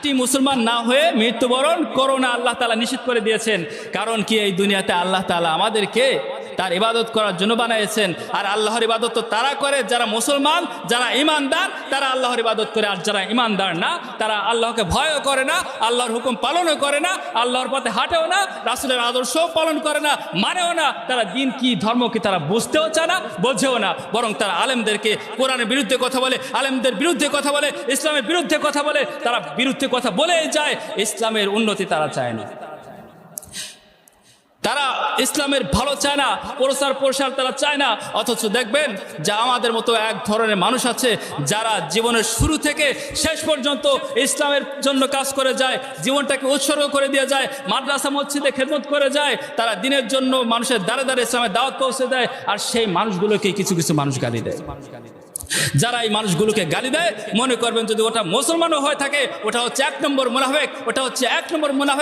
খাঁটি মুসলমান না হয়ে মৃত্যুবরণ করো না, আল্লাহ তাআলা নিষেধ করে দিয়েছেন। কারণ কি, এই দুনিয়াতে আল্লাহ তাআলা আমাদেরকে তার ইবাদত করার জন্য বানাইছেন। আর আল্লাহর ইবাদত তো তারা করে যারা মুসলমান, যারা ঈমানদার, তারা আল্লাহর ইবাদত করে। আর যারা ঈমানদার না, তারা আল্লাহকে ভয়ও করে না, আল্লাহর হুকুম পালনও করে না, আল্লাহর পথে হাঁটেও না, রাসূলের আদর্শও পালন করে না, মানেও না। তারা দিন কি, ধর্ম কি তারা বুঝতেও চায় না, বোঝেও না। বরং তারা আলেমদেরকে কোরআনের বিরুদ্ধে কথা বলে, আলেমদের বিরুদ্ধে কথা বলে, ইসলামের বিরুদ্ধে কথা বলে। তারা বিরুদ্ধে কথা বলেই যায়, ইসলামের উন্নতি তারা চায় না। তারা ইসলামের ভালো চায় না, প্রসার তারা চায় না। অথচ দেখবেন যে আমাদের মতো এক ধরনের মানুষ আছে যারা জীবনের শুরু থেকে শেষ পর্যন্ত ইসলামের জন্য কাজ করে যায়, জীবনটাকে উৎসর্গ করে দিয়ে যায়, মাদ্রাসা মসজিদে খেদমত করে যায়। তারা দিনের জন্য মানুষের দ্বারে দ্বারে ইসলামের দাওয়াত পৌঁছে দেয়। আর সেই মানুষগুলোকে কিছু কিছু মানুষ গালি দেয়। যারা এই মানুষগুলোকে গালি দেয়, মনে করবেন যদি ওটা মুসলমানও হয়ে থাকে, ওটা হচ্ছে এক নম্বর মুনাফিক, ওটা হচ্ছে এক নম্বর মুনাফিক।